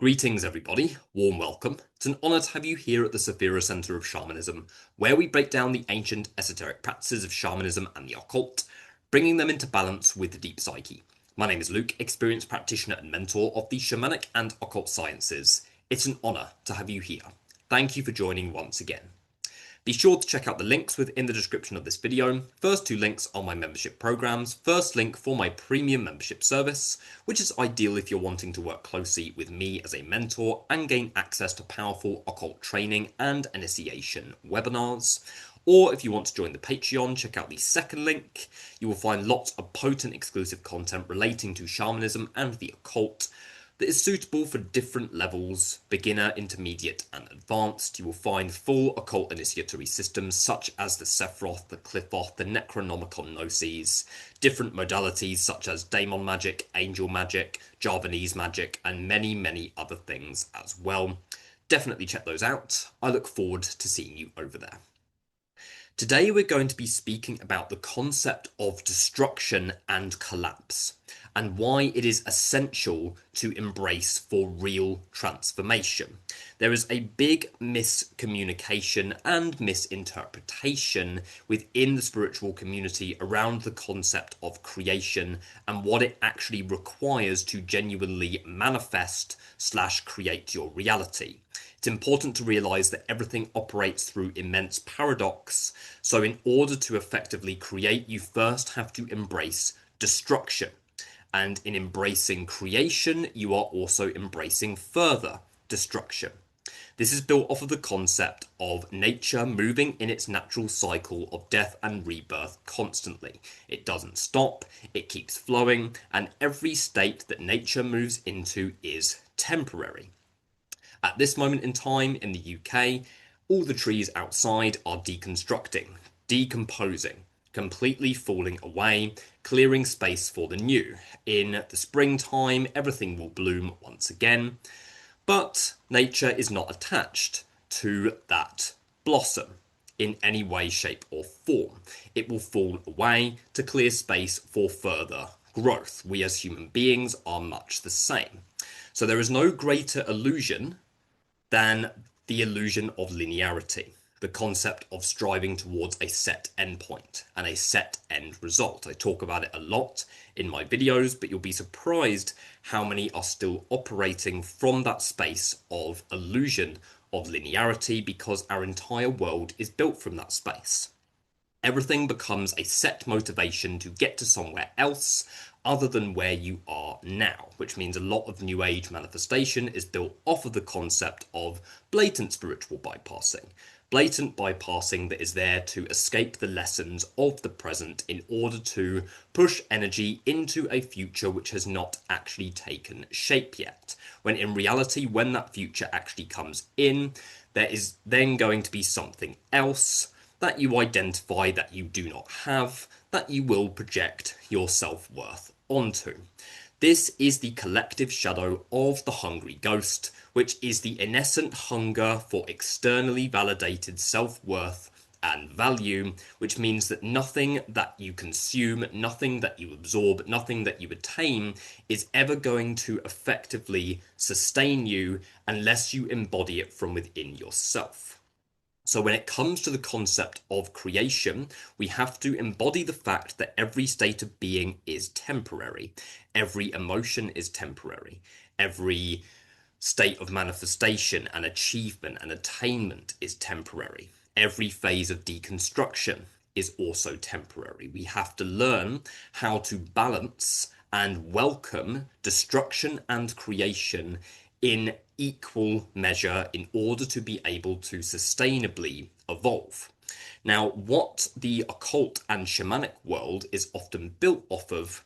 Greetings, everybody. Warm welcome. It's an honor to have you here at the Saphira Center of Shamanism, where we break down the ancient esoteric practices of shamanism and the occult, bringing them into balance with the deep psyche. My name is Luke, experienced practitioner and mentor of the shamanic and occult sciences. It's an honor to have you here. Thank you for joining once again. Be sure to check out the links within the description of this video. First two links are my membership programs. First link for my premium membership service, which is ideal if you're wanting to work closely with me as a mentor and gain access to powerful occult training and initiation webinars. Or if you want to join the Patreon, check out the second link. You will find lots of potent exclusive content relating to shamanism and the occult that is suitable for different levels, beginner, intermediate, and advanced. You will find full occult initiatory systems such as the Sephiroth, the Qliphoth, the Necronomicon Gnosis, different modalities such as Daemon magic, angel magic, Javanese magic, and many, many other things as well. Definitely check those out. I look forward to seeing you over there. Today we're going to be speaking about the concept of destruction and collapse, and why it is essential to embrace for real transformation. There is a big miscommunication and misinterpretation within the spiritual community around the concept of creation and what it actually requires to genuinely manifest/create your reality. It's important to realize that everything operates through immense paradox. So in order to effectively create, you first have to embrace destruction. And in embracing creation, you are also embracing further destruction. This is built off of the concept of nature moving in its natural cycle of death and rebirth constantly. It doesn't stop, it keeps flowing, and every state that nature moves into is temporary. At this moment in time in the UK, all the trees outside are deconstructing, decomposing, completely falling away, clearing space for the new. In the springtime, everything will bloom once again, but nature is not attached to that blossom in any way, shape, or form. It will fall away to clear space for further growth. We as human beings are much the same. So there is no greater illusion than the illusion of linearity, the concept of striving towards a set endpoint and a set end result. I talk about it a lot in my videos, but you'll be surprised how many are still operating from that space of illusion of linearity, because our entire world is built from that space. Everything becomes a set motivation to get to somewhere else other than where you are now, which means a lot of New Age manifestation is built off of the concept of blatant spiritual bypassing. Blatant bypassing that is there to escape the lessons of the present in order to push energy into a future which has not actually taken shape yet. When in reality, when that future actually comes in, there is then going to be something else that you identify that you do not have, that you will project your self-worth onto. This is the collective shadow of the hungry ghost, which is the innocent hunger for externally validated self-worth and value, which means that nothing that you consume, nothing that you absorb, nothing that you attain is ever going to effectively sustain you unless you embody it from within yourself. So when it comes to the concept of creation, we have to embody the fact that every state of being is temporary. Every emotion is temporary. Every state of manifestation and achievement and attainment is temporary. Every phase of deconstruction is also temporary. We have to learn how to balance and welcome destruction and creation in equal measure in order to be able to sustainably evolve. Now, what the occult and shamanic world is often built off of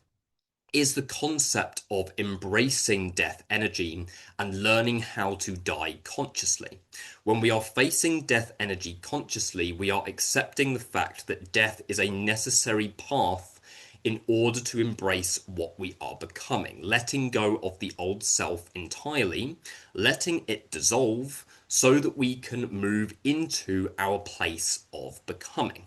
is the concept of embracing death energy and learning how to die consciously. When we are facing death energy consciously, we are accepting the fact that death is a necessary path in order to embrace what we are becoming, letting go of the old self entirely, letting it dissolve so that we can move into our place of becoming.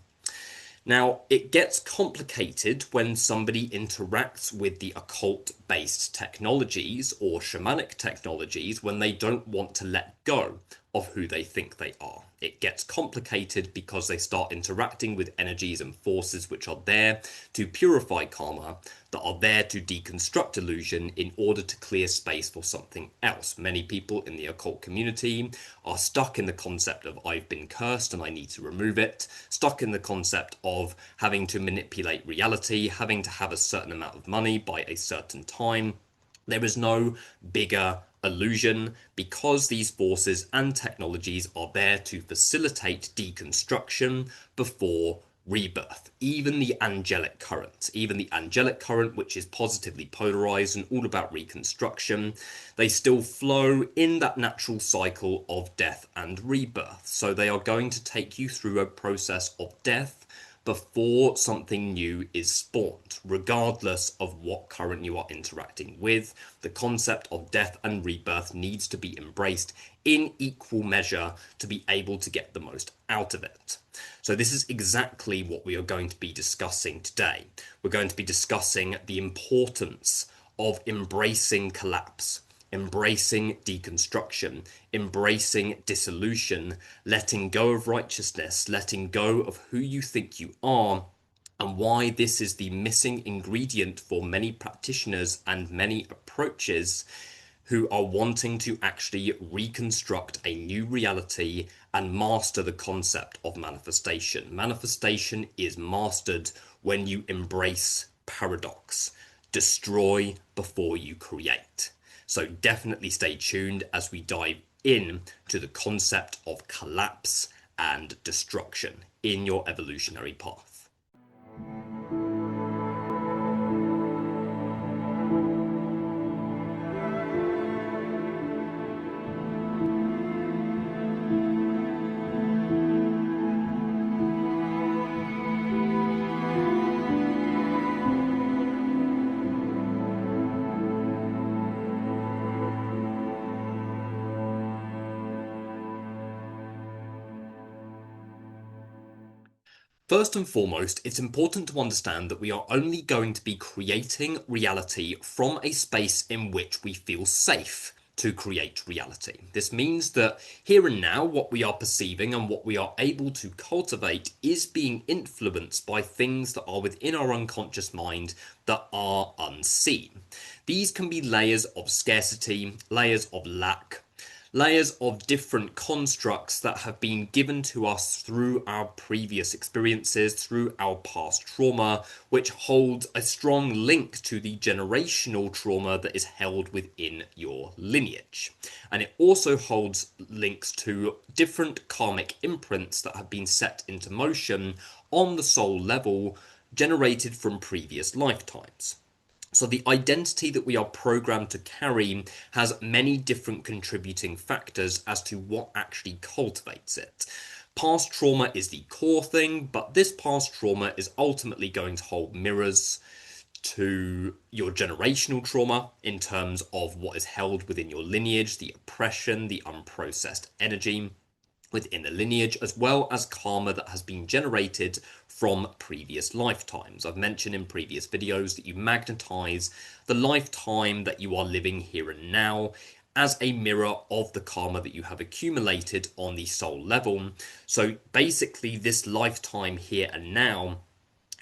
Now, it gets complicated when somebody interacts with the occult-based technologies or shamanic technologies when they don't want to let go of who they think they are. It gets complicated because they start interacting with energies and forces which are there to purify karma, that are there to deconstruct illusion in order to clear space for something else. Many people in the occult community are stuck in the concept of I've been cursed and I need to remove it, stuck in the concept of having to manipulate reality, having to have a certain amount of money by a certain time. There is no bigger illusion because these forces and technologies are there to facilitate deconstruction before rebirth. Even the angelic current, which is positively polarized and all about reconstruction, they still flow in that natural cycle of death and rebirth. So they are going to take you through a process of death before something new is spawned, regardless of what current you are interacting with. The concept of death and rebirth needs to be embraced in equal measure to be able to get the most out of it. So this is exactly what we are going to be discussing today. We're going to be discussing the importance of embracing collapse, embracing deconstruction, embracing dissolution, letting go of righteousness, letting go of who you think you are, and why this is the missing ingredient for many practitioners and many approaches who are wanting to actually reconstruct a new reality and master the concept of manifestation. Manifestation is mastered when you embrace paradox. Destroy before you create. So definitely stay tuned as we dive in to the concept of collapse and destruction in your evolutionary path. First and foremost, it's important to understand that we are only going to be creating reality from a space in which we feel safe to create reality. This means that here and now, what we are perceiving and what we are able to cultivate is being influenced by things that are within our unconscious mind that are unseen. These can be layers of scarcity, layers of lack, layers of different constructs that have been given to us through our previous experiences, through our past trauma, which holds a strong link to the generational trauma that is held within your lineage. And it also holds links to different karmic imprints that have been set into motion on the soul level, generated from previous lifetimes. So the identity that we are programmed to carry has many different contributing factors as to what actually cultivates it. Past trauma is the core thing, but this past trauma is ultimately going to hold mirrors to your generational trauma in terms of what is held within your lineage, the oppression, the unprocessed energy within the lineage, as well as karma that has been generated from previous lifetimes. I've mentioned in previous videos that you magnetize the lifetime that you are living here and now as a mirror of the karma that you have accumulated on the soul level. So basically, this lifetime here and now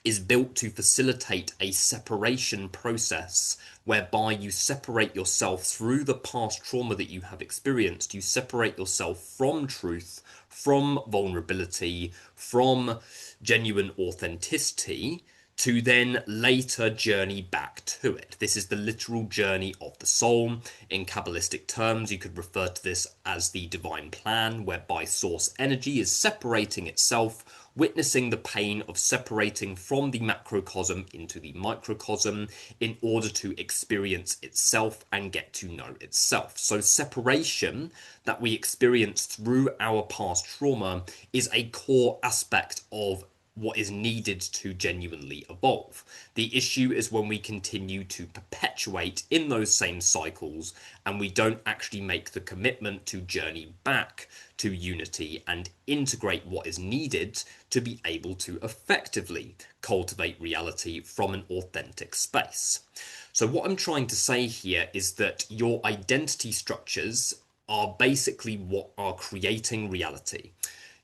is built to facilitate a separation process whereby you separate yourself through the past trauma that you have experienced. You separate yourself from truth, from vulnerability, from genuine authenticity, to then later journey back to it. This is the literal journey of the soul. In Kabbalistic terms, you could refer to this as the divine plan, whereby source energy is separating itself, witnessing the pain of separating from the macrocosm into the microcosm in order to experience itself and get to know itself. So separation that we experience through our past trauma is a core aspect of what is needed to genuinely evolve. The issue is when we continue to perpetuate in those same cycles and we don't actually make the commitment to journey back to unity and integrate what is needed to be able to effectively cultivate reality from an authentic space. So what I'm trying to say here is that your identity structures are basically what are creating reality.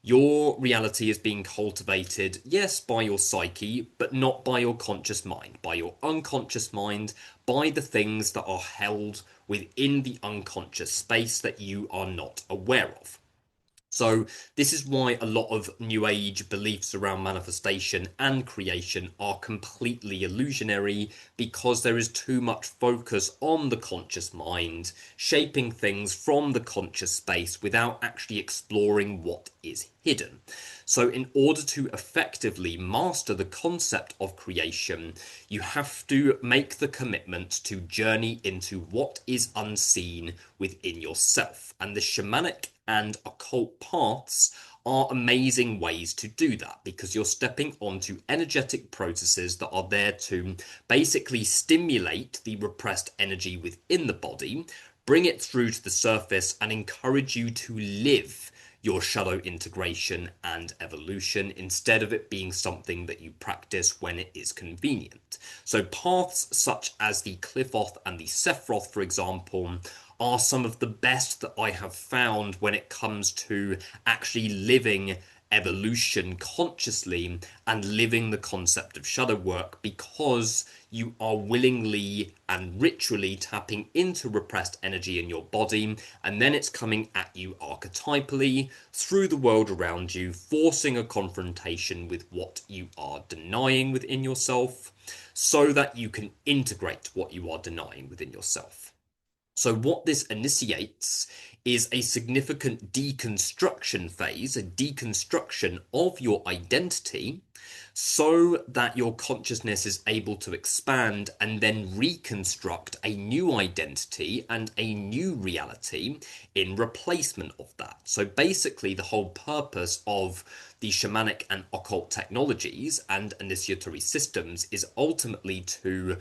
Your reality is being cultivated, yes, by your psyche, but not by your conscious mind, by your unconscious mind, by the things that are held within the unconscious space that you are not aware of. So this is why a lot of New Age beliefs around manifestation and creation are completely illusionary, because there is too much focus on the conscious mind, shaping things from the conscious space without actually exploring what is hidden. So in order to effectively master the concept of creation, you have to make the commitment to journey into what is unseen within yourself. And the shamanic and occult paths are amazing ways to do that, because you're stepping onto energetic processes that are there to basically stimulate the repressed energy within the body, bring it through to the surface, and encourage you to live your shadow integration and evolution instead of it being something that you practice when it is convenient. So paths such as the Qliphoth and the Sephiroth, for example, are some of the best that I have found when it comes to actually living evolution consciously and living the concept of shadow work, because you are willingly and ritually tapping into repressed energy in your body, and then it's coming at you archetypally through the world around you, forcing a confrontation with what you are denying within yourself so that you can integrate what you are denying within yourself. So what this initiates is a significant deconstruction phase, a deconstruction of your identity, so that your consciousness is able to expand and then reconstruct a new identity and a new reality in replacement of that. So basically, the whole purpose of the shamanic and occult technologies and initiatory systems is ultimately to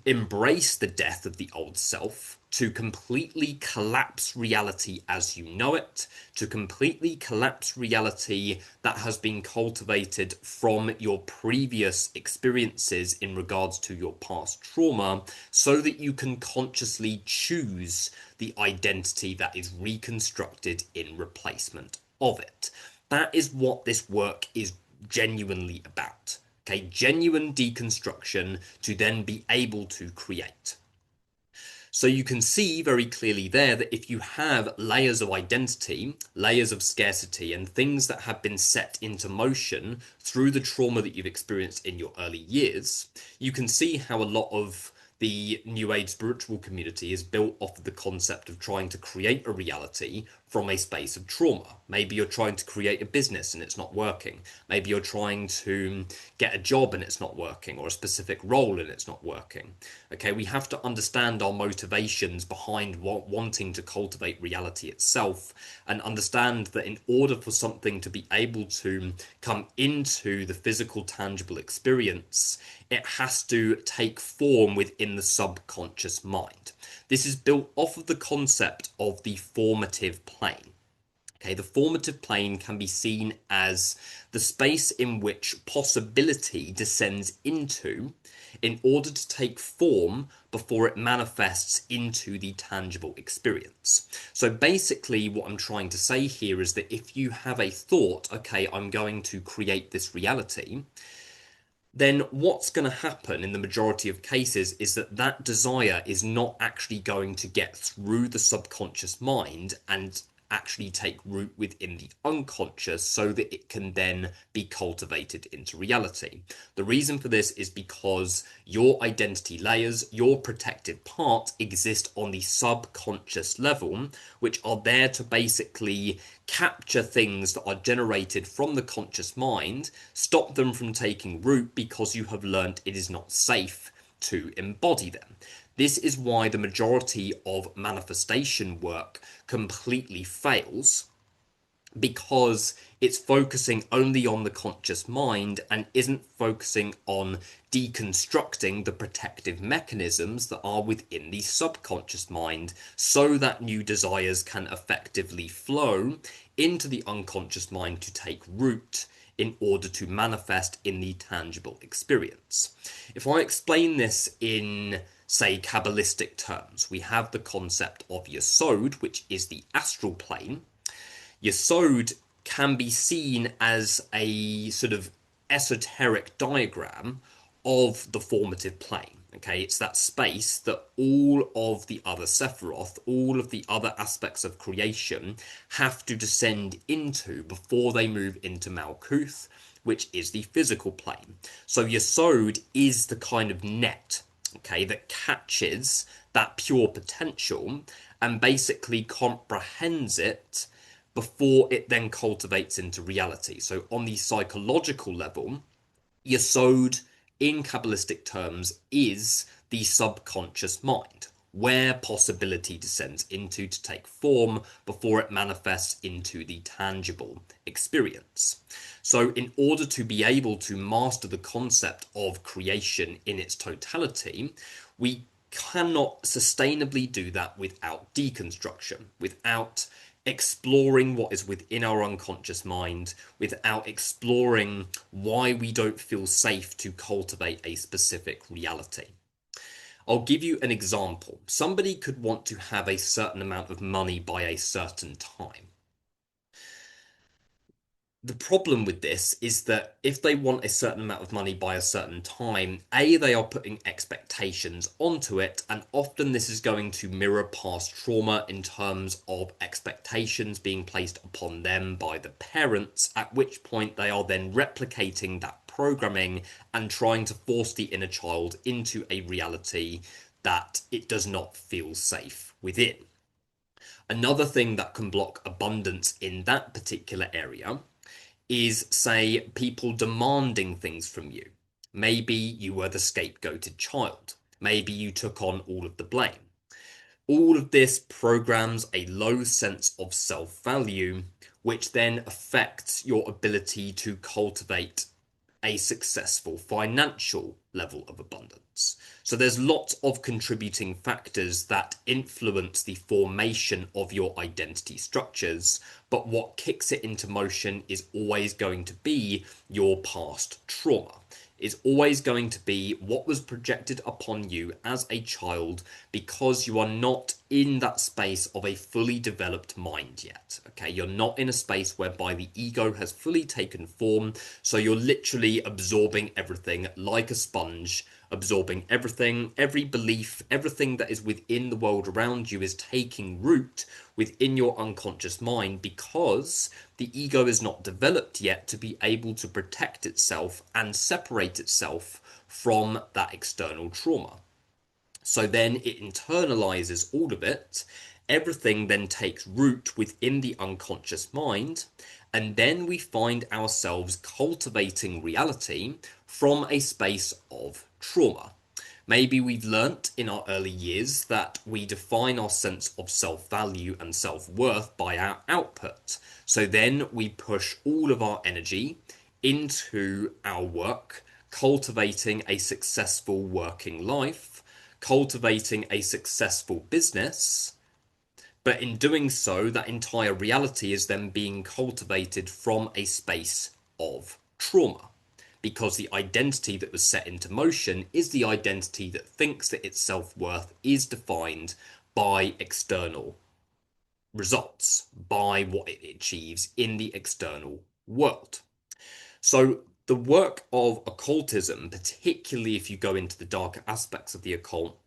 embrace the death of the old self, to completely collapse reality as you know it, to completely collapse reality that has been cultivated from your previous experiences in regards to your past trauma, so that you can consciously choose the identity that is reconstructed in replacement of it. That is what this work is genuinely about. Okay, genuine deconstruction to then be able to create. So you can see very clearly there that if you have layers of identity, layers of scarcity, and things that have been set into motion through the trauma that you've experienced in your early years, you can see how a lot of the New Age spiritual community is built off of the concept of trying to create a reality from a space of trauma. Maybe you're trying to create a business and it's not working. Maybe you're trying to get a job and it's not working, or a specific role and it's not working. Okay, we have to understand our motivations behind wanting to cultivate reality itself, and understand that in order for something to be able to come into the physical, tangible experience, it has to take form within the subconscious mind. This is built off of the concept of the formative plane. Okay, the formative plane can be seen as the space in which possibility descends into in order to take form before it manifests into the tangible experience. So basically what I'm trying to say here is that if you have a thought, okay, I'm going to create this reality, then what's going to happen in the majority of cases is that that desire is not actually going to get through the subconscious mind and actually take root within the unconscious, so that it can then be cultivated into reality. The reason for this is because your identity layers, your protective parts, exist on the subconscious level, which are there to basically capture things that are generated from the conscious mind, stop them from taking root because you have learnt it is not safe to embody them. This is why the majority of manifestation work completely fails, because it's focusing only on the conscious mind and isn't focusing on deconstructing the protective mechanisms that are within the subconscious mind so that new desires can effectively flow into the unconscious mind to take root in order to manifest in the tangible experience. If I explain this in, say, Kabbalistic terms, we have the concept of Yesod, which is the astral plane. Yesod can be seen as a sort of esoteric diagram of the formative plane. Okay, it's that space that all of the other Sephiroth, all of the other aspects of creation have to descend into before they move into Malkuth, which is the physical plane. So Yesod is the kind of net, okay, that catches that pure potential and basically comprehends it before it then cultivates into reality. So on the psychological level, Yesod, in Kabbalistic terms, is the subconscious mind, where possibility descends into to take form before it manifests into the tangible experience. So in order to be able to master the concept of creation in its totality, we cannot sustainably do that without deconstruction, without exploring what is within our unconscious mind, without exploring why we don't feel safe to cultivate a specific reality. I'll give you an example. Somebody could want to have a certain amount of money by a certain time. The problem with this is that if they want a certain amount of money by a certain time, A, they are putting expectations onto it, and often this is going to mirror past trauma in terms of expectations being placed upon them by the parents, at which point they are then replicating that programming and trying to force the inner child into a reality that it does not feel safe within. Another thing that can block abundance in that particular area is, say, people demanding things from you. Maybe you were the scapegoated child. Maybe you took on all of the blame. All of this programs a low sense of self-value, which then affects your ability to cultivate a successful financial level of abundance. So there's lots of contributing factors that influence the formation of your identity structures, but what kicks it into motion is always going to be your past trauma. Is always going to be what was projected upon you as a child, because you are not in that space of a fully developed mind yet. Okay, you're not in a space whereby the ego has fully taken form, so you're literally absorbing everything like a sponge, absorbing everything, every belief, everything that is within the world around you is taking root within your unconscious mind, because the ego is not developed yet to be able to protect itself and separate itself from that external trauma. So then it internalizes all of it. Everything then takes root within the unconscious mind, and then we find ourselves cultivating reality from a space of trauma. Maybe we've learnt in our early years that we define our sense of self-value and self-worth by our output. So then we push all of our energy into our work, cultivating a successful working life, cultivating a successful business. But in doing so, that entire reality is then being cultivated from a space of trauma, because the identity that was set into motion is the identity that thinks that its self-worth is defined by external results, by what it achieves in the external world. So the work of occultism, particularly if you go into the darker aspects of the occult,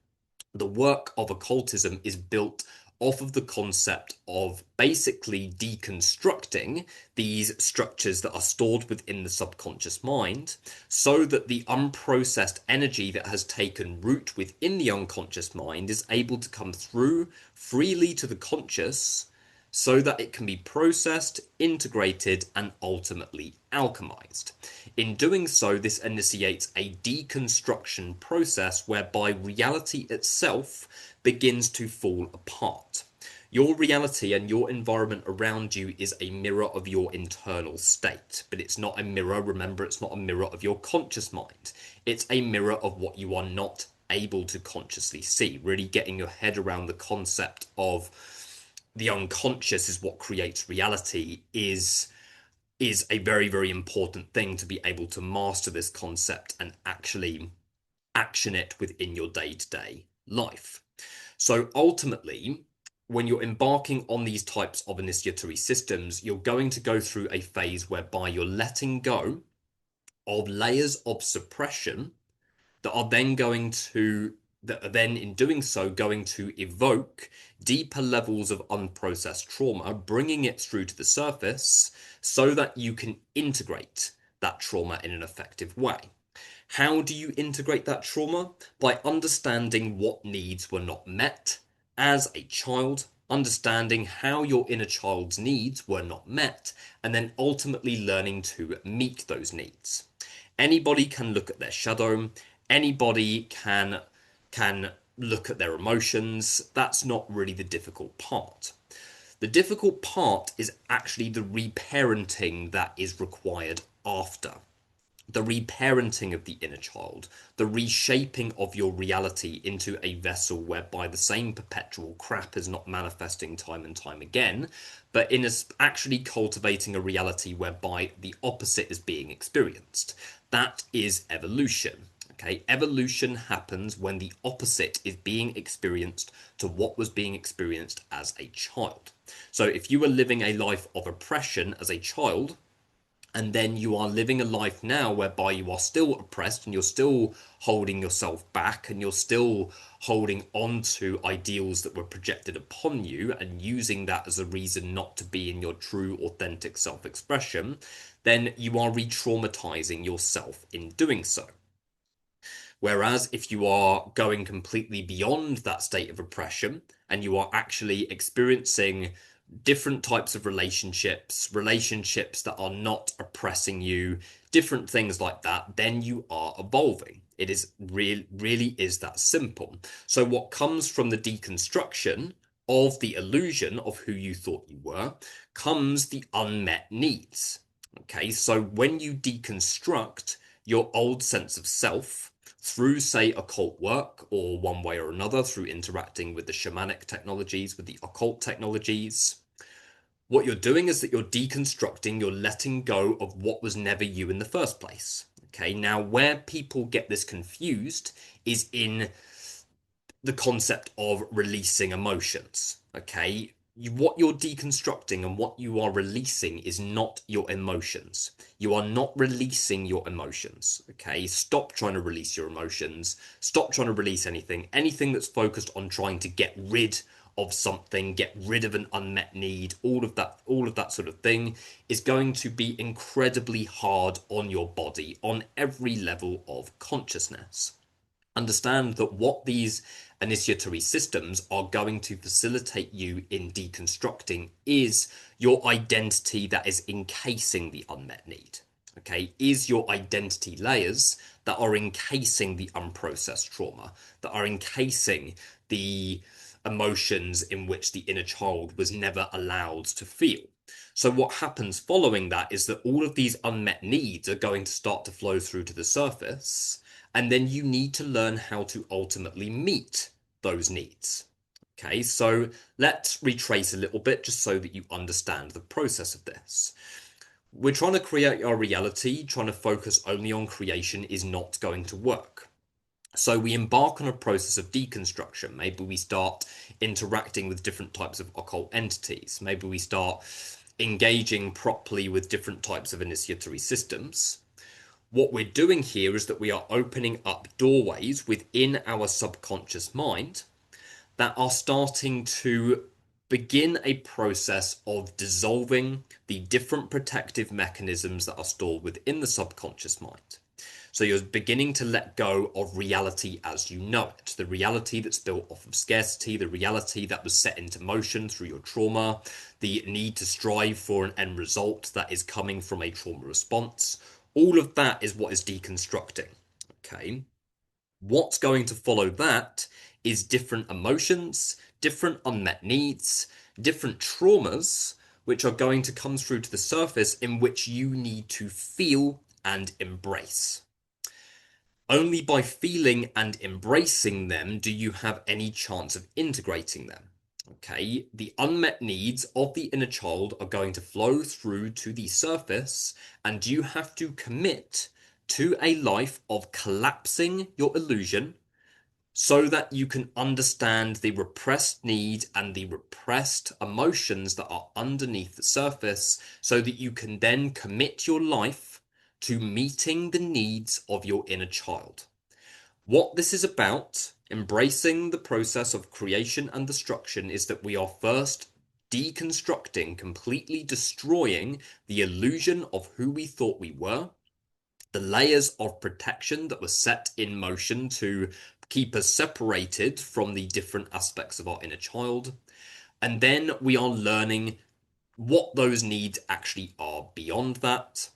the work of occultism is built off of the concept of basically deconstructing these structures that are stored within the subconscious mind, so that the unprocessed energy that has taken root within the unconscious mind is able to come through freely to the conscious, so that it can be processed, integrated, and ultimately alchemized. In doing so, this initiates a deconstruction process whereby reality itself begins to fall apart. Your reality and your environment around you is a mirror of your internal state, but it's not a mirror. Remember, it's not a mirror of your conscious mind. It's a mirror of what you are not able to consciously see. Really getting your head around the concept of the unconscious is what creates reality is a very, very important thing to be able to master this concept and actually action it within your day-to-day life. So ultimately, when you're embarking on these types of initiatory systems, you're going to go through a phase whereby you're letting go of layers of suppression that are then going to that are then in doing so going to evoke deeper levels of unprocessed trauma, bringing it through to the surface so that you can integrate that trauma in an effective way. How do you integrate that trauma? By understanding what needs were not met as a child, understanding how your inner child's needs were not met, and then ultimately learning to meet those needs. Anybody can look at their shadow, anybody can look at their emotions. That's not really the difficult part. The difficult part is actually the reparenting that is required after. The reparenting of the inner child, the reshaping of your reality into a vessel whereby the same perpetual crap is not manifesting time and time again, but in actually cultivating a reality whereby the opposite is being experienced. That is evolution. Okay, evolution happens when the opposite is being experienced to what was being experienced as a child. So if you were living a life of oppression as a child, and then you are living a life now whereby you are still oppressed and you're still holding yourself back and you're still holding on to ideals that were projected upon you and using that as a reason not to be in your true, authentic self-expression, then you are re-traumatizing yourself in doing so. Whereas if you are going completely beyond that state of oppression and you are actually experiencing different types of relationships, relationships that are not oppressing you, different things like that, then you are evolving. It is really is that simple. So what comes from the deconstruction of the illusion of who you thought you were comes the unmet needs. Okay, so when you deconstruct your old sense of self through, say, occult work, or one way or another through interacting with the shamanic technologies, with the occult technologies, what you're doing is that you're deconstructing, you're letting go of what was never you in the first place. Okay, now where people get this confused is in the concept of releasing emotions. Okay, what you're deconstructing and what you are releasing is not your emotions. You are not releasing your emotions. Okay, stop trying to release your emotions. Stop trying to release anything. Anything that's focused on trying to get rid of something, get rid of an unmet need, all of that sort of thing is going to be incredibly hard on your body on every level of consciousness. Understand that what these initiatory systems are going to facilitate you in deconstructing is your identity that is encasing the unmet need. Okay, is your identity layers that are encasing the unprocessed trauma, that are encasing the emotions in which the inner child was never allowed to feel. So what happens following that is that all of these unmet needs are going to start to flow through to the surface, and then you need to learn how to ultimately meet those needs. Okay, so let's retrace a little bit just so that you understand the process of this. We're trying to create our reality, trying to focus only on creation is not going to work. So we embark on a process of deconstruction. Maybe we start interacting with different types of occult entities. Maybe we start engaging properly with different types of initiatory systems. What we're doing here is that we are opening up doorways within our subconscious mind that are starting to begin a process of dissolving the different protective mechanisms that are stored within the subconscious mind. So you're beginning to let go of reality as you know it, the reality that's built off of scarcity, the reality that was set into motion through your trauma, the need to strive for an end result that is coming from a trauma response. All of that is what is deconstructing. Okay. What's going to follow that is different emotions, different unmet needs, different traumas which are going to come through to the surface in which you need to feel and embrace. Only by feeling and embracing them do you have any chance of integrating them. Okay, the unmet needs of the inner child are going to flow through to the surface, and you have to commit to a life of collapsing your illusion so that you can understand the repressed need and the repressed emotions that are underneath the surface, so that you can then commit your life to meeting the needs of your inner child. What this is about, embracing the process of creation and destruction, is that we are first deconstructing, completely destroying the illusion of who we thought we were, the layers of protection that were set in motion to keep us separated from the different aspects of our inner child. And then we are learning what those needs actually are beyond that.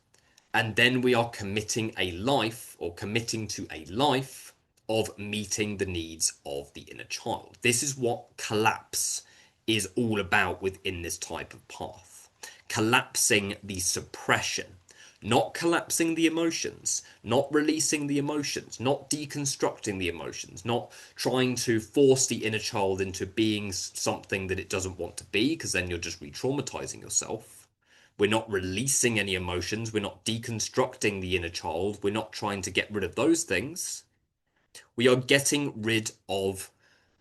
And then we are committing a life, or committing to a life of meeting the needs of the inner child. This is what collapse is all about within this type of path. Collapsing the suppression, not collapsing the emotions, not releasing the emotions, not deconstructing the emotions, not trying to force the inner child into being something that it doesn't want to be, because then you're just re-traumatizing yourself. We're not releasing any emotions. We're not deconstructing the inner child. We're not trying to get rid of those things. We are getting rid of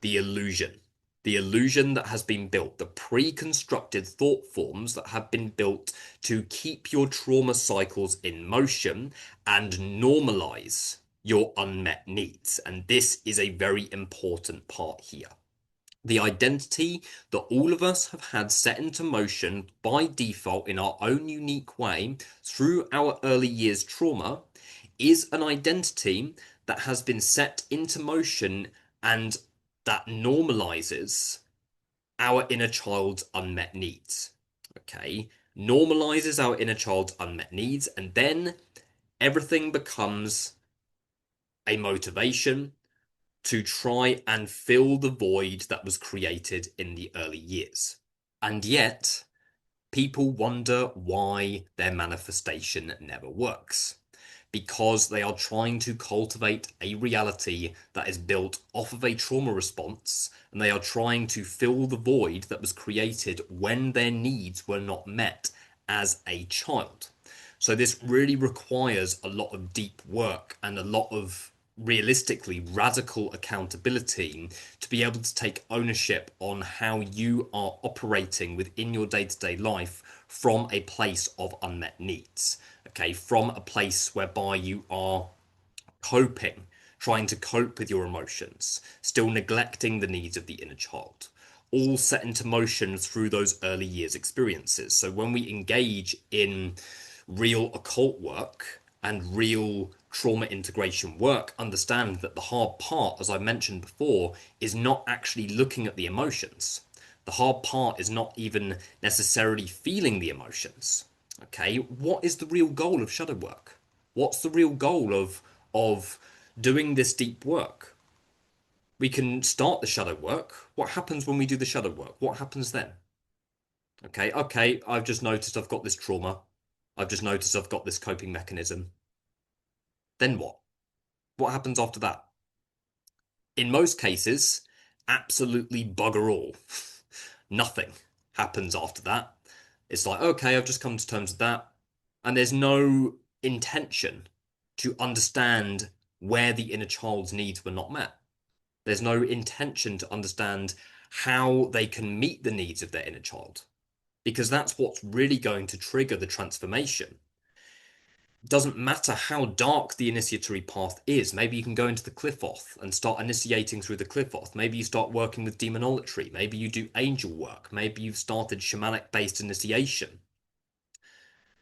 the illusion that has been built, the pre-constructed thought forms that have been built to keep your trauma cycles in motion and normalize your unmet needs. And this is a very important part here. The identity that all of us have had set into motion by default in our own unique way through our early years trauma is an identity that has been set into motion and that normalizes our inner child's unmet needs. Okay, normalizes our inner child's unmet needs, and then everything becomes a motivation to try and fill the void that was created in the early years. And yet, people wonder why their manifestation never works. Because they are trying to cultivate a reality that is built off of a trauma response, and they are trying to fill the void that was created when their needs were not met as a child. So this really requires a lot of deep work and a lot of realistically radical accountability to be able to take ownership on how you are operating within your day-to-day life from a place of unmet needs. Okay, from a place whereby you are coping, trying to cope with your emotions, still neglecting the needs of the inner child, all set into motion through those early years experiences. So when we engage in real occult work and real trauma integration work, understand that the hard part, as I mentioned before, is not actually looking at the emotions. The hard part is not even necessarily feeling the emotions. Okay, what is the real goal of shadow work? What's the real goal of doing this deep work? We can start the shadow work. What happens when we do the shadow work? What happens then? Okay, I've just noticed I've got this trauma. I've just noticed I've got this coping mechanism. Then what? What happens after that? In most cases, absolutely bugger all. Nothing happens after that. It's like, okay, I've just come to terms with that. And there's no intention to understand where the inner child's needs were not met. There's no intention to understand how they can meet the needs of their inner child, because that's what's really going to trigger the transformation. It doesn't matter how dark the initiatory path is. Maybe you can go into the Qliphoth and start initiating through the Qliphoth. Maybe you start working with demonolatry. Maybe you do angel work. Maybe you've started shamanic-based initiation.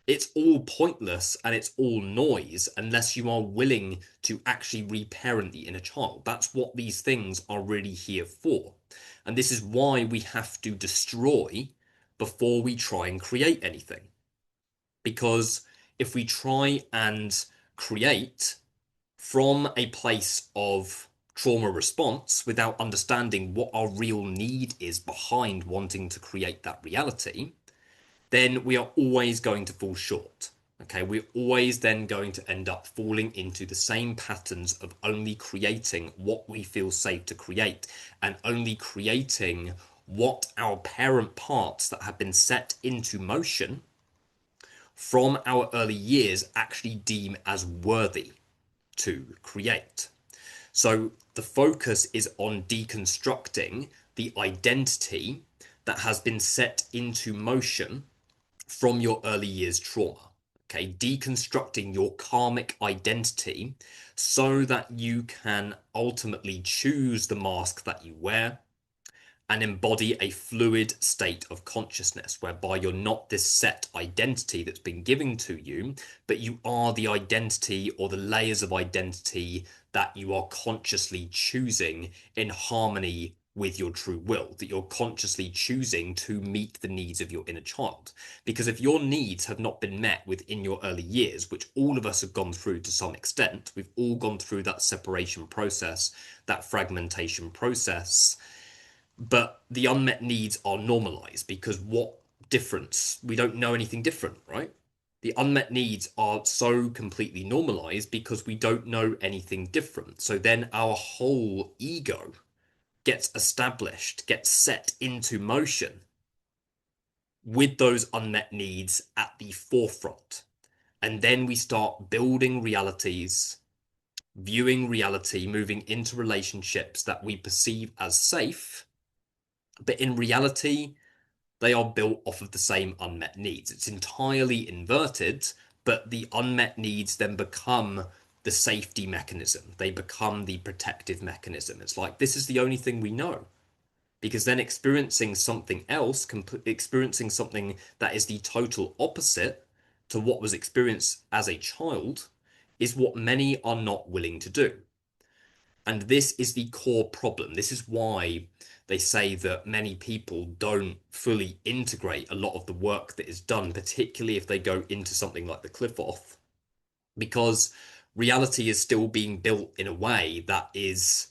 It's all pointless and it's all noise unless you are willing to actually reparent the inner child. That's what these things are really here for. And this is why we have to destroy before we try and create anything. Because if we try and create from a place of trauma response without understanding what our real need is behind wanting to create that reality, then we are always going to fall short. Okay, we're always then going to end up falling into the same patterns of only creating what we feel safe to create and only creating what our parent parts that have been set into motion from our early years actually deem as worthy to create. So the focus is on deconstructing the identity that has been set into motion from your early years trauma. Okay, deconstructing your karmic identity so that you can ultimately choose the mask that you wear and embody a fluid state of consciousness whereby you're not this set identity that's been given to you, but you are the identity or the layers of identity that you are consciously choosing in harmony with your true will, that you're consciously choosing to meet the needs of your inner child. Because if your needs have not been met within your early years, which all of us have gone through to some extent, we've all gone through that separation process, that fragmentation process, but the unmet needs are normalized because what difference? We don't know anything different, right? The unmet needs are so completely normalized because we don't know anything different. So then our whole ego gets established, gets set into motion with those unmet needs at the forefront. And then we start building realities, viewing reality, moving into relationships that we perceive as safe. But in reality, they are built off of the same unmet needs. It's entirely inverted, but the unmet needs then become the safety mechanism. They become the protective mechanism. It's like, this is the only thing we know. Because then experiencing something else, experiencing something that is the total opposite to what was experienced as a child, is what many are not willing to do. And this is the core problem. This is why they say that many people don't fully integrate a lot of the work that is done, particularly if they go into something like the cliff off, because reality is still being built in a way that is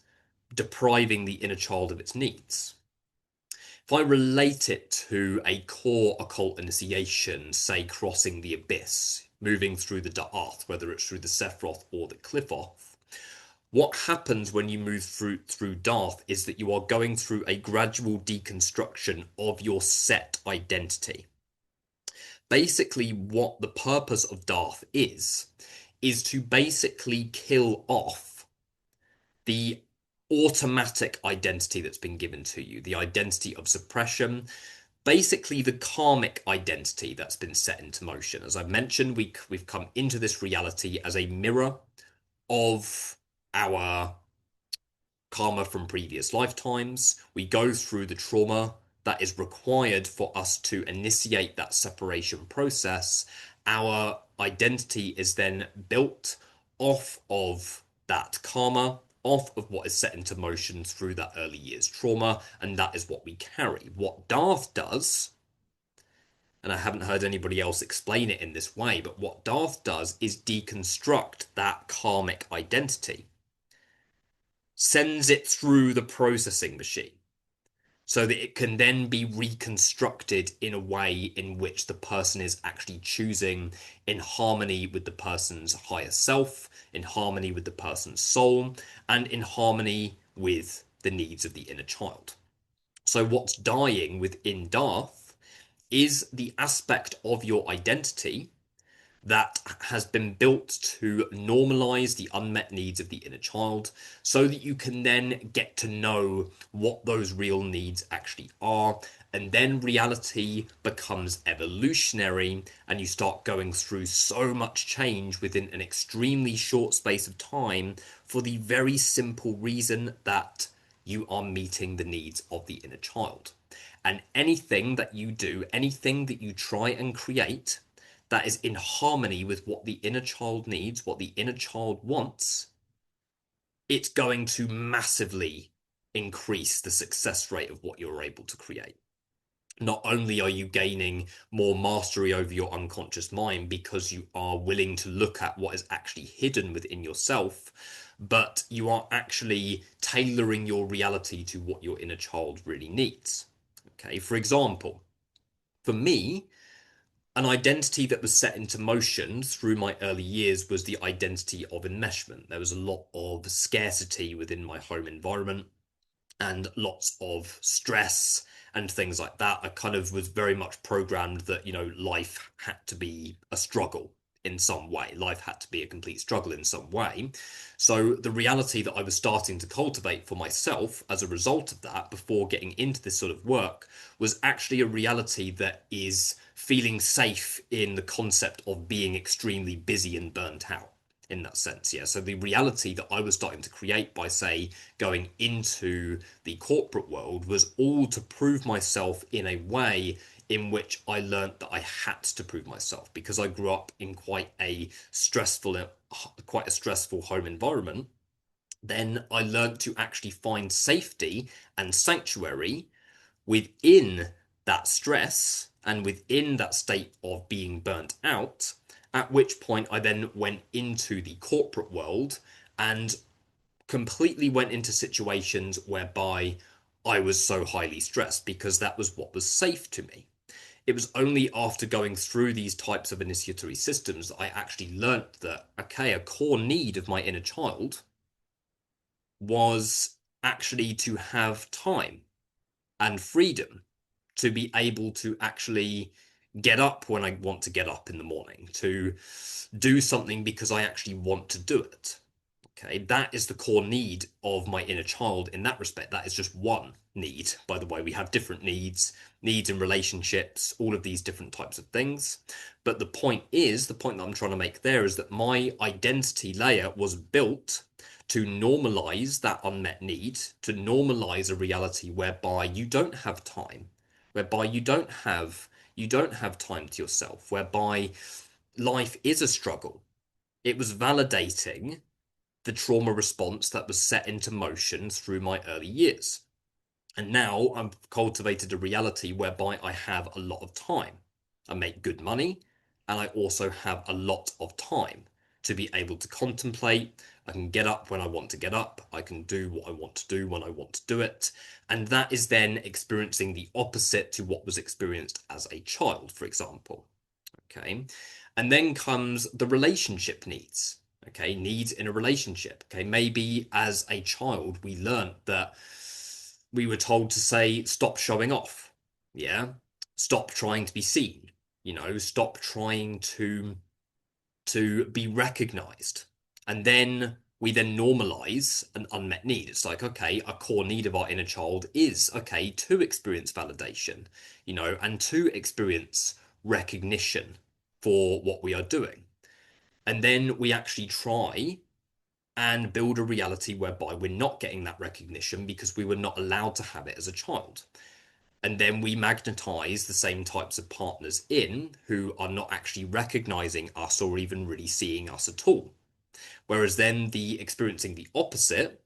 depriving the inner child of its needs. If I relate it to a core occult initiation, say crossing the abyss, moving through the Da'ath, whether it's through the Sephiroth or the cliff off, what happens when you move through Darth is that you are going through a gradual deconstruction of your set identity. Basically, what the purpose of Darth is to basically kill off the automatic identity that's been given to you, the identity of suppression, basically the karmic identity that's been set into motion. As I've mentioned, we've come into this reality as a mirror of our karma from previous lifetimes. We go through the trauma that is required for us to initiate that separation process. Our identity is then built off of that karma, off of what is set into motion through that early years trauma, and that is what we carry. What Darth does, and I haven't heard anybody else explain it in this way, but what Darth does is deconstruct that karmic identity, sends it through the processing machine so that it can then be reconstructed in a way in which the person is actually choosing in harmony with the person's higher self, in harmony with the person's soul, and in harmony with the needs of the inner child. So what's dying within Darth is the aspect of your identity that has been built to normalize the unmet needs of the inner child so that you can then get to know what those real needs actually are. And then reality becomes evolutionary and you start going through so much change within an extremely short space of time for the very simple reason that you are meeting the needs of the inner child. And anything that you do, anything that you try and create that is in harmony with what the inner child needs, what the inner child wants, it's going to massively increase the success rate of what you're able to create. Not only are you gaining more mastery over your unconscious mind because you are willing to look at what is actually hidden within yourself, but you are actually tailoring your reality to what your inner child really needs. Okay, for example, for me, an identity that was set into motion through my early years was the identity of enmeshment. There was a lot of scarcity within my home environment and lots of stress and things like that. I kind of was very much programmed that, life had to be a struggle in some way. Life had to be a complete struggle in some way. So the reality that I was starting to cultivate for myself as a result of that before getting into this sort of work was actually a reality that is feeling safe in the concept of being extremely busy and burnt out in that sense. Yeah. So the reality that I was starting to create by, say, going into the corporate world was all to prove myself in a way in which I learnt that I had to prove myself because I grew up in quite a stressful home environment. Then I learnt to actually find safety and sanctuary within that stress and within that state of being burnt out, at which point I then went into the corporate world and completely went into situations whereby I was so highly stressed because that was what was safe to me. It was only after going through these types of initiatory systems that I actually learnt that, okay, a core need of my inner child was actually to have time and freedom to be able to actually get up when I want to get up in the morning, to do something because I actually want to do it. Okay, that is the core need of my inner child in that respect. That is just one need. By the way, we have different needs in relationships, all of these different types of things. But the point that I'm trying to make there is that my identity layer was built to normalize that unmet need, to normalize a reality whereby you don't have time, whereby you don't have time to yourself, whereby life is a struggle. It was validating the trauma response that was set into motion through my early years. And now I've cultivated a reality whereby I have a lot of time. I make good money, and I also have a lot of time to be able to contemplate. I can get up when I want to get up. I can do what I want to do when I want to do it. And that is then experiencing the opposite to what was experienced as a child, for example. Okay. And then comes the relationship needs. Okay. Needs in a relationship. Okay. Maybe as a child, we learned that we were told to say, stop showing off. Yeah. Stop trying to be seen. Stop trying to be recognized. And then we then normalize an unmet need. It's like, okay, a core need of our inner child is, okay, to experience validation, and to experience recognition for what we are doing. And then we actually try and build a reality whereby we're not getting that recognition because we were not allowed to have it as a child. And then we magnetize the same types of partners in who are not actually recognizing us or even really seeing us at all. Whereas then the experiencing the opposite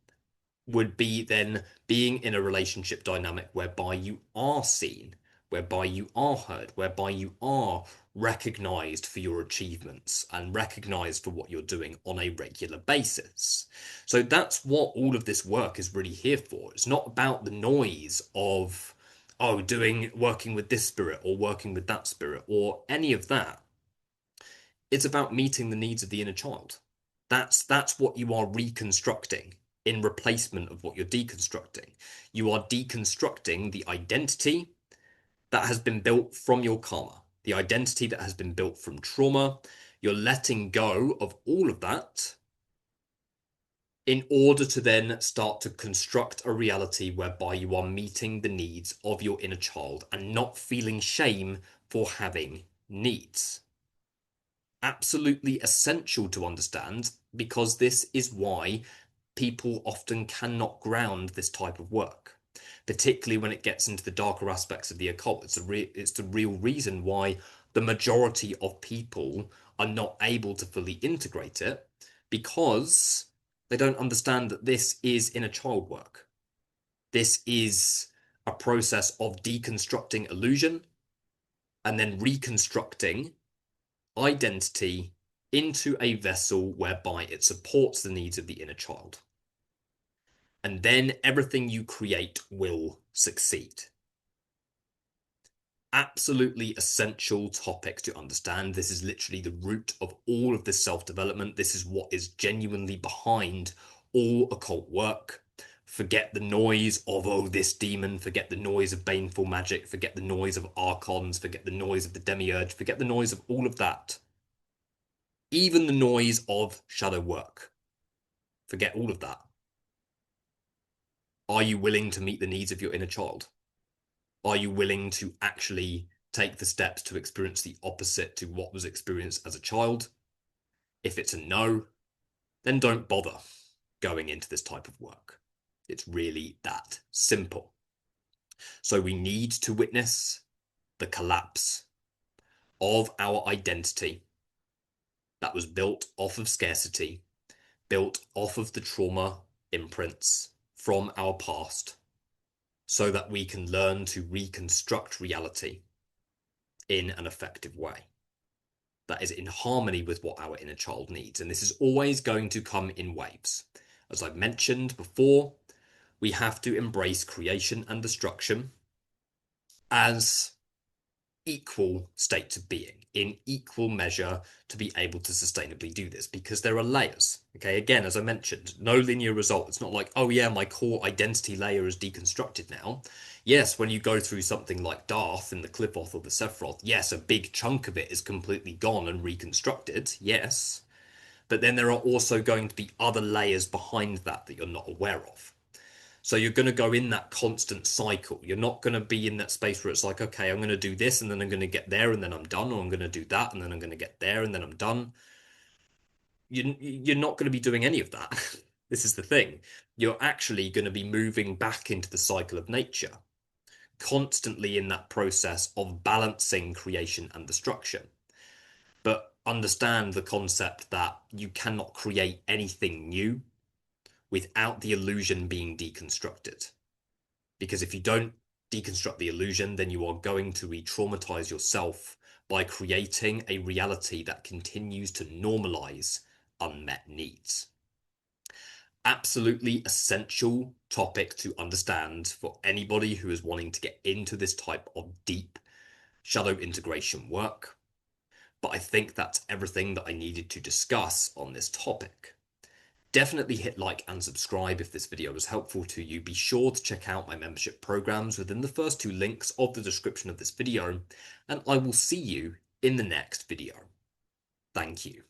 would be then being in a relationship dynamic whereby you are seen, whereby you are heard, whereby you are recognized for your achievements and recognized for what you're doing on a regular basis. So that's what all of this work is really here for. It's not about the noise of, oh, working with this spirit or working with that spirit or any of that. It's about meeting the needs of the inner child. That's what you are reconstructing in replacement of what you're deconstructing. You are deconstructing the identity that has been built from your karma, the identity that has been built from trauma. You're letting go of all of that in order to then start to construct a reality whereby you are meeting the needs of your inner child and not feeling shame for having needs. Absolutely essential to understand because this is why people often cannot ground this type of work, particularly when it gets into the darker aspects of the occult. It's the real reason why the majority of people are not able to fully integrate it because they don't understand that this is inner child work. This is a process of deconstructing illusion and then reconstructing identity into a vessel whereby it supports the needs of the inner child. And then everything you create will succeed. Absolutely essential topic to understand. This is literally the root of all of this self-development. This is what is genuinely behind all occult work. Forget the noise of, oh, this demon. Forget the noise of baneful magic. Forget the noise of archons. Forget the noise of the demiurge. Forget the noise of all of that. Even the noise of shadow work. Forget all of that. Are you willing to meet the needs of your inner child? Are you willing to actually take the steps to experience the opposite to what was experienced as a child? If it's a no, then don't bother going into this type of work. It's really that simple. So we need to witness the collapse of our identity that was built off of scarcity, built off of the trauma imprints from our past, so that we can learn to reconstruct reality in an effective way that is in harmony with what our inner child needs. And this is always going to come in waves. As I've mentioned before, we have to embrace creation and destruction as equal states of being, in equal measure, to be able to sustainably do this, because there are layers. Okay, again, as I mentioned, no linear result. It's not like, oh yeah, my core identity layer is deconstructed now. Yes, when you go through something like Darth in the Qliphoth or the Sephiroth, yes, a big chunk of it is completely gone and reconstructed, yes. But then there are also going to be other layers behind that that you're not aware of. So you're going to go in that constant cycle. You're not going to be in that space where it's like, okay, I'm going to do this and then I'm going to get there and then I'm done, or I'm going to do that and then I'm going to get there and then I'm done. You're not going to be doing any of that. This is the thing. You're actually going to be moving back into the cycle of nature, constantly in that process of balancing creation and destruction. But understand the concept that you cannot create anything new without the illusion being deconstructed. Because if you don't deconstruct the illusion, then you are going to re-traumatize yourself by creating a reality that continues to normalize unmet needs. Absolutely essential topic to understand for anybody who is wanting to get into this type of deep shadow integration work. But I think that's everything that I needed to discuss on this topic. Definitely hit like and subscribe if this video was helpful to you. Be sure to check out my membership programs within the first two links of the description of this video, and I will see you in the next video. Thank you.